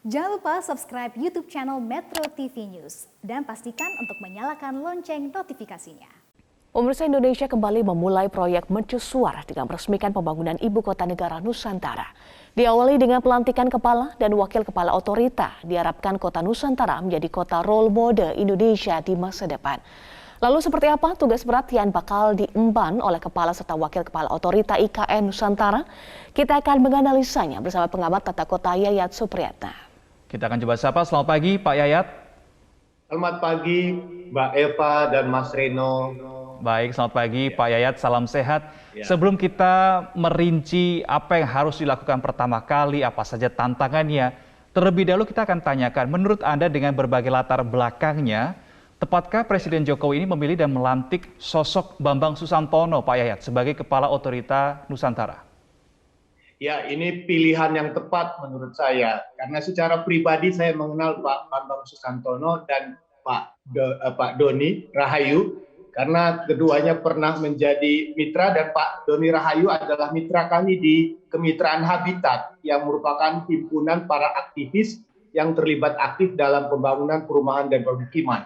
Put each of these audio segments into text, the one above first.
Jangan lupa subscribe YouTube channel Metro TV News dan pastikan untuk menyalakan lonceng notifikasinya. Pemirsa, Indonesia kembali memulai proyek mercusuar dengan meresmikan pembangunan Ibu Kota Negara Nusantara. Diawali dengan pelantikan kepala dan wakil kepala otorita, diharapkan Kota Nusantara menjadi kota role model Indonesia di masa depan. Lalu seperti apa tugas berat yang bakal diemban oleh kepala serta wakil kepala otorita IKN Nusantara? Kita akan menganalisanya bersama pengamat tata kota Yayat Supriyatna. Kita akan coba sapa. Selamat pagi Pak Yayat. Selamat pagi Mbak Eva dan Mas Reno. Baik, selamat pagi Pak Yayat, salam sehat. Sebelum kita merinci apa yang harus dilakukan pertama kali, apa saja tantangannya, terlebih dahulu kita akan tanyakan, menurut Anda dengan berbagai latar belakangnya, tepatkah Presiden Jokowi ini memilih dan melantik sosok Bambang Susantono, Pak Yayat, sebagai Kepala Otorita Nusantara? Ya, ini pilihan yang tepat menurut saya. Karena secara pribadi saya mengenal Pak Bambang Susantono dan Pak Doni Rahayu. Karena keduanya pernah menjadi mitra dan Pak Doni Rahayu adalah mitra kami di Kemitraan Habitat yang merupakan himpunan para aktivis yang terlibat aktif dalam pembangunan perumahan dan permukiman.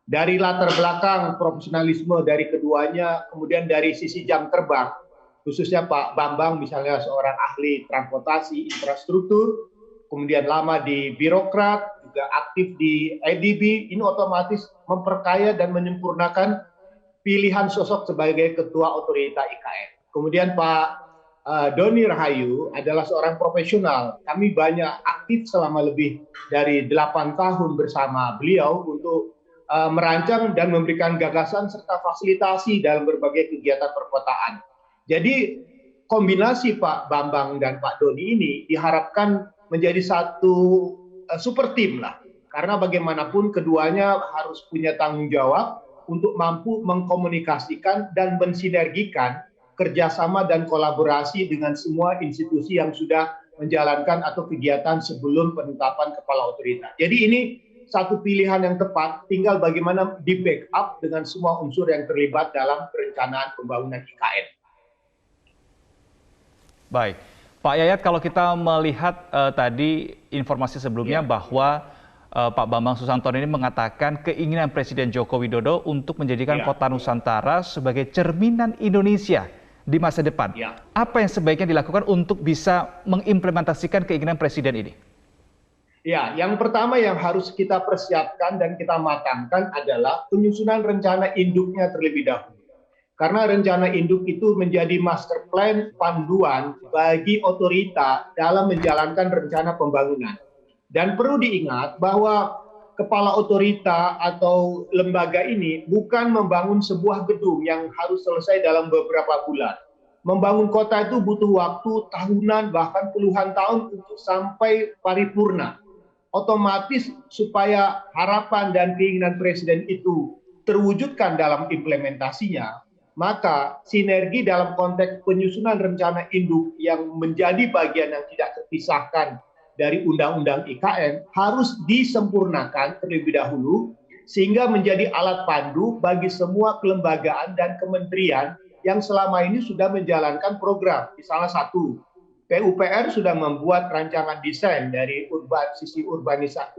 Dari latar belakang profesionalisme dari keduanya, kemudian dari sisi jam terbang, khususnya Pak Bambang misalnya seorang ahli transportasi infrastruktur, kemudian lama di birokrat, juga aktif di IDB, ini otomatis memperkaya dan menyempurnakan pilihan sosok sebagai ketua otorita IKN. Kemudian Pak Doni Rahayu adalah seorang profesional. Kami banyak aktif selama lebih dari 8 tahun bersama beliau untuk merancang dan memberikan gagasan serta fasilitasi dalam berbagai kegiatan perkotaan. Jadi kombinasi Pak Bambang dan Pak Doni ini diharapkan menjadi satu super tim lah. Karena bagaimanapun keduanya harus punya tanggung jawab untuk mampu mengkomunikasikan dan mensinergikan kerjasama dan kolaborasi dengan semua institusi yang sudah menjalankan atau kegiatan sebelum penetapan kepala otorita. Jadi ini satu pilihan yang tepat, tinggal bagaimana di backup dengan semua unsur yang terlibat dalam perencanaan pembangunan IKN. Baik, Pak Yayat, kalau kita melihat tadi informasi sebelumnya bahwa Pak Bambang Susantono ini mengatakan keinginan Presiden Joko Widodo untuk menjadikan Kota Nusantara sebagai cerminan Indonesia di masa depan. Apa yang sebaiknya dilakukan untuk bisa mengimplementasikan keinginan Presiden ini? Ya, yang pertama yang harus kita persiapkan dan kita matangkan adalah penyusunan rencana induknya terlebih dahulu. Karena rencana induk itu menjadi master plan panduan bagi otorita dalam menjalankan rencana pembangunan. Dan perlu diingat bahwa kepala otorita atau lembaga ini bukan membangun sebuah gedung yang harus selesai dalam beberapa bulan. Membangun kota itu butuh waktu tahunan bahkan puluhan tahun untuk sampai paripurna. Otomatis supaya harapan dan keinginan Presiden itu terwujudkan dalam implementasinya, maka sinergi dalam konteks penyusunan rencana induk yang menjadi bagian yang tidak terpisahkan dari Undang-Undang IKN harus disempurnakan terlebih dahulu sehingga menjadi alat pandu bagi semua kelembagaan dan kementerian yang selama ini sudah menjalankan program. Misalnya satu, PUPR sudah membuat rancangan desain dari sisi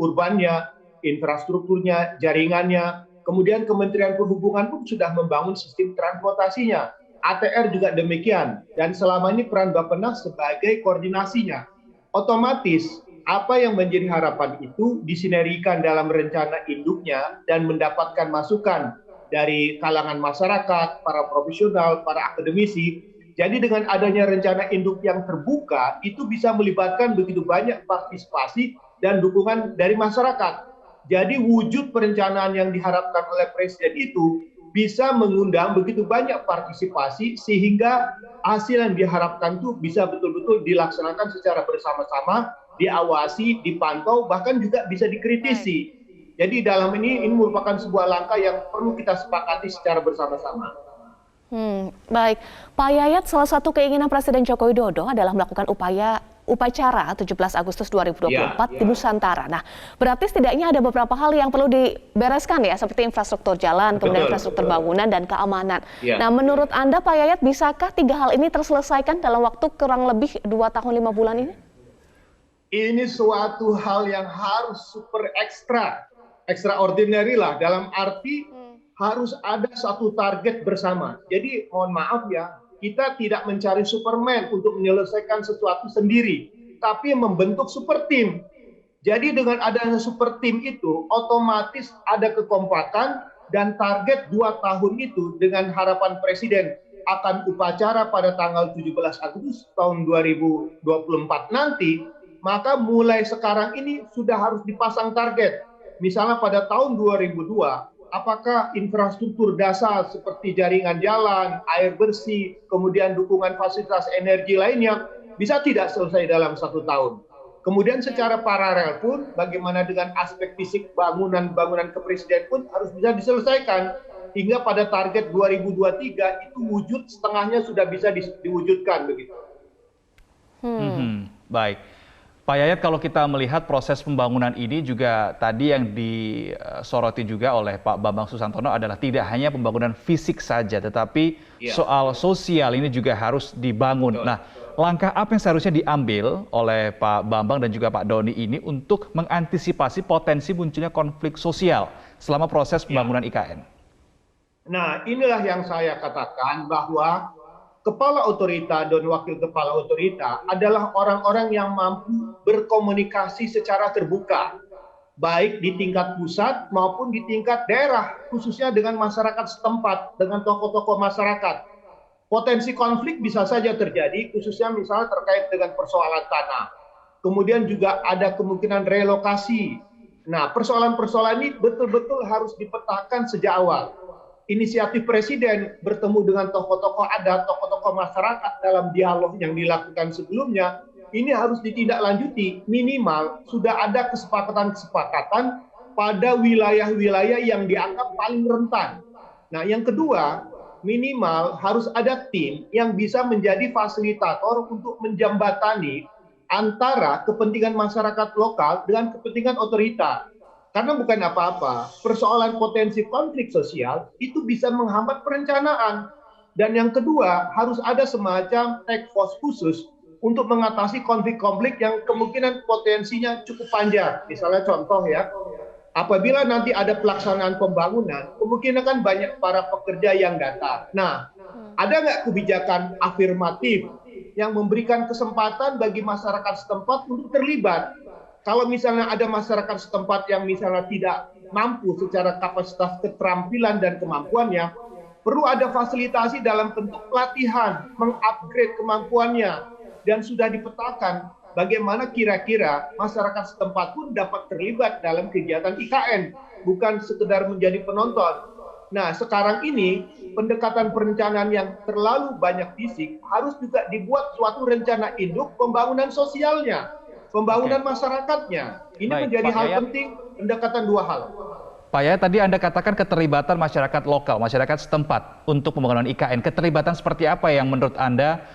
urbannya, infrastrukturnya, jaringannya. Kemudian Kementerian Perhubungan pun sudah membangun sistem transportasinya. ATR juga demikian. Dan selama ini peran Bappenas sebagai koordinasinya. Otomatis apa yang menjadi harapan itu disinergikan dalam rencana induknya dan mendapatkan masukan dari kalangan masyarakat, para profesional, para akademisi. Jadi dengan adanya rencana induk yang terbuka, itu bisa melibatkan begitu banyak partisipasi dan dukungan dari masyarakat. Jadi wujud perencanaan yang diharapkan oleh Presiden itu bisa mengundang begitu banyak partisipasi sehingga hasil yang diharapkan itu bisa betul-betul dilaksanakan secara bersama-sama, diawasi, dipantau, bahkan juga bisa dikritisi. Jadi dalam ini merupakan sebuah langkah yang perlu kita sepakati secara bersama-sama. Baik, Pak Yayat, salah satu keinginan Presiden Joko Widodo adalah melakukan upacara 17 Agustus 2024 di Nusantara. Nah, berarti setidaknya ada beberapa hal yang perlu dibereskan ya, seperti infrastruktur jalan, kemudian infrastruktur bangunan dan keamanan. Nah, menurut Anda Pak Yayat, bisakah 3 hal ini terselesaikan dalam waktu kurang lebih 2 tahun 5 bulan ini? Ini suatu hal yang harus super extraordinary lah, dalam arti harus ada satu target bersama. Jadi mohon maaf ya, kita tidak mencari Superman untuk menyelesaikan sesuatu sendiri, tapi membentuk super team. Jadi dengan adanya super team itu, otomatis ada kekompakan dan target 2 tahun itu dengan harapan Presiden akan upacara pada tanggal 17 Agustus tahun 2024 nanti, maka mulai sekarang ini sudah harus dipasang target. Misalnya pada tahun 2002, apakah infrastruktur dasar seperti jaringan jalan, air bersih, kemudian dukungan fasilitas energi lainnya bisa tidak selesai dalam 1 tahun. Kemudian secara paralel pun bagaimana dengan aspek fisik bangunan kepresiden pun harus bisa diselesaikan hingga pada target 2023 itu wujud setengahnya sudah bisa diwujudkan begitu. Baik. Pak Yayat, kalau kita melihat proses pembangunan ini juga tadi yang disoroti juga oleh Pak Bambang Susantono adalah tidak hanya pembangunan fisik saja, tetapi soal sosial ini juga harus dibangun. Nah, langkah apa yang seharusnya diambil oleh Pak Bambang dan juga Pak Doni ini untuk mengantisipasi potensi munculnya konflik sosial selama proses pembangunan IKN? Nah, inilah yang saya katakan bahwa kepala otorita dan wakil kepala otorita adalah orang-orang yang mampu berkomunikasi secara terbuka, baik di tingkat pusat maupun di tingkat daerah, khususnya dengan masyarakat setempat, dengan tokoh-tokoh masyarakat. Potensi konflik bisa saja terjadi, khususnya misalnya terkait dengan persoalan tanah. Kemudian juga ada kemungkinan relokasi. Nah, persoalan-persoalan ini betul-betul harus dipetakan sejak awal. Inisiatif Presiden bertemu dengan tokoh-tokoh adat, tokoh-tokoh masyarakat dalam dialog yang dilakukan sebelumnya, ini harus ditindaklanjuti. Minimal sudah ada kesepakatan-kesepakatan pada wilayah-wilayah yang dianggap paling rentan. Nah, yang kedua, minimal harus ada tim yang bisa menjadi fasilitator untuk menjembatani antara kepentingan masyarakat lokal dengan kepentingan otorita. Karena bukan apa-apa, persoalan potensi konflik sosial itu bisa menghambat perencanaan. Dan yang kedua, harus ada semacam task force khusus untuk mengatasi konflik-konflik yang kemungkinan potensinya cukup panjang. Misalnya contoh ya, apabila nanti ada pelaksanaan pembangunan, kemungkinan kan banyak para pekerja yang datang. Nah, ada nggak kebijakan afirmatif yang memberikan kesempatan bagi masyarakat setempat untuk terlibat? Kalau misalnya ada masyarakat setempat yang misalnya tidak mampu secara kapasitas keterampilan dan kemampuannya, perlu ada fasilitasi dalam bentuk pelatihan, mengupgrade kemampuannya, dan sudah dipetakan bagaimana kira-kira masyarakat setempat pun dapat terlibat dalam kegiatan IKN, bukan sekedar menjadi penonton. Nah, sekarang ini pendekatan perencanaan yang terlalu banyak fisik harus juga dibuat suatu rencana induk pembangunan sosialnya. Pembangunan masyarakatnya. Ini menjadi hal penting, pendekatan 2 hal. Pak Yayat, tadi Anda katakan keterlibatan masyarakat lokal, masyarakat setempat untuk pembangunan IKN. Keterlibatan seperti apa yang menurut Anda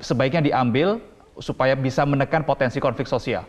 sebaiknya diambil supaya bisa menekan potensi konflik sosial?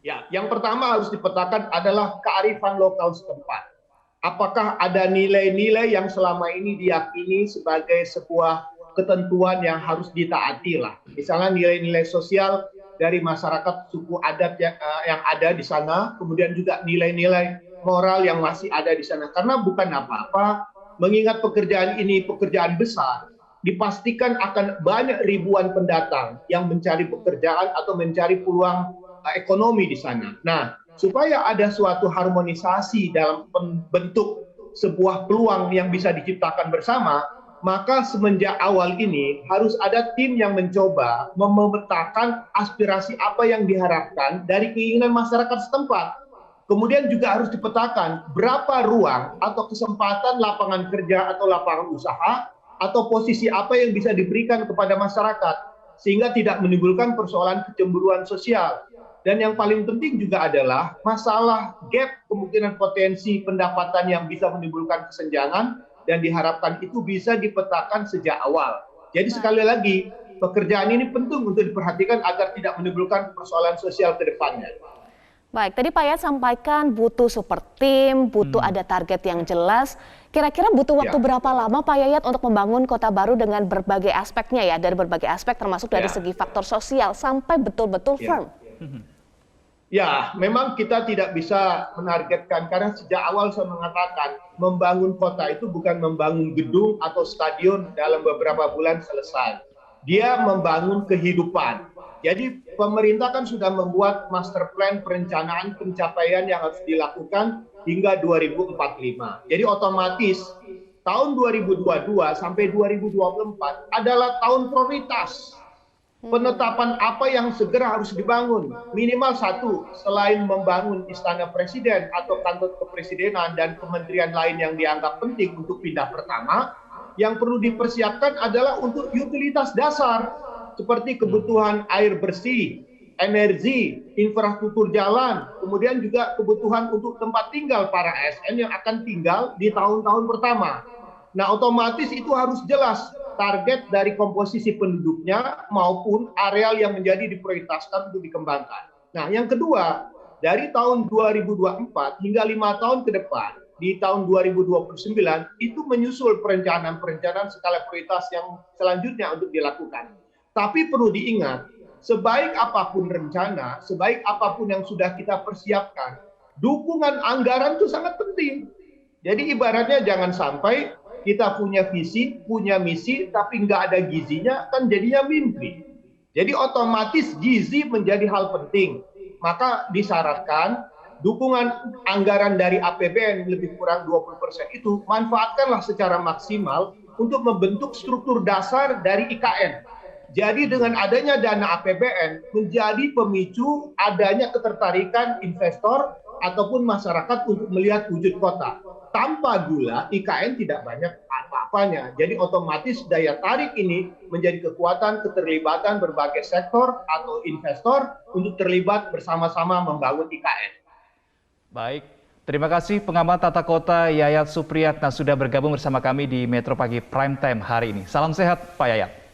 Ya, yang pertama harus dipetakan adalah kearifan lokal setempat. Apakah ada nilai-nilai yang selama ini diyakini sebagai sebuah ketentuan yang harus ditaati lah. Misalnya nilai-nilai sosial dari masyarakat suku adat yang ada di sana, kemudian juga nilai-nilai moral yang masih ada di sana. Karena bukan apa-apa, mengingat pekerjaan ini pekerjaan besar, dipastikan akan banyak ribuan pendatang yang mencari pekerjaan atau mencari peluang ekonomi di sana. Nah, supaya ada suatu harmonisasi dalam bentuk sebuah peluang yang bisa diciptakan bersama, maka semenjak awal ini harus ada tim yang mencoba memetakan aspirasi apa yang diharapkan dari keinginan masyarakat setempat. Kemudian juga harus dipetakan berapa ruang atau kesempatan lapangan kerja atau lapangan usaha atau posisi apa yang bisa diberikan kepada masyarakat sehingga tidak menimbulkan persoalan kecemburuan sosial. Dan yang paling penting juga adalah masalah gap kemungkinan potensi pendapatan yang bisa menimbulkan kesenjangan dan diharapkan itu bisa dipetakan sejak awal. Jadi sekali lagi, pekerjaan ini penting untuk diperhatikan agar tidak menimbulkan persoalan sosial ke depannya. Baik, tadi Pak Yayat sampaikan butuh super team, butuh ada target yang jelas. Kira-kira butuh waktu berapa lama Pak Yayat untuk membangun kota baru dengan berbagai aspeknya ya, dari berbagai aspek termasuk dari segi faktor sosial sampai betul-betul firm? Ya, memang kita tidak bisa menargetkan karena sejak awal saya mengatakan membangun kota itu bukan membangun gedung atau stadion dalam beberapa bulan selesai. Dia membangun kehidupan. Jadi pemerintah kan sudah membuat master plan perencanaan pencapaian yang harus dilakukan hingga 2045. Jadi otomatis tahun 2022 sampai 2024 adalah tahun prioritas. Penetapan apa yang segera harus dibangun. Minimal satu, selain membangun istana presiden atau kantor kepresidenan dan kementerian lain yang dianggap penting untuk pindah pertama, yang perlu dipersiapkan adalah untuk utilitas dasar, seperti kebutuhan air bersih, energi, infrastruktur jalan, kemudian juga kebutuhan untuk tempat tinggal para ASN yang akan tinggal di tahun-tahun pertama. Nah, otomatis itu harus jelas target dari komposisi penduduknya maupun areal yang menjadi diprioritaskan untuk dikembangkan. Nah, yang kedua, dari tahun 2024 hingga 5 tahun ke depan, di tahun 2029 itu menyusul perencanaan skala prioritas yang selanjutnya untuk dilakukan. Tapi perlu diingat, sebaik apapun rencana, sebaik apapun yang sudah kita persiapkan, dukungan anggaran itu sangat penting. Jadi ibaratnya jangan sampai kita punya visi, punya misi, tapi nggak ada gizinya, kan jadinya mimpi. Jadi otomatis gizi menjadi hal penting. Maka disyaratkan dukungan anggaran dari APBN lebih kurang 20% itu manfaatkanlah secara maksimal untuk membentuk struktur dasar dari IKN. Jadi dengan adanya dana APBN menjadi pemicu adanya ketertarikan investor ataupun masyarakat untuk melihat wujud kota. Tanpa gula, IKN tidak banyak apa-apanya. Jadi otomatis daya tarik ini menjadi kekuatan keterlibatan berbagai sektor atau investor untuk terlibat bersama-sama membangun IKN. Baik, terima kasih pengamat tata kota Yayat Supriyatna sudah bergabung bersama kami di Metro Pagi Prime Time hari ini. Salam sehat Pak Yayat.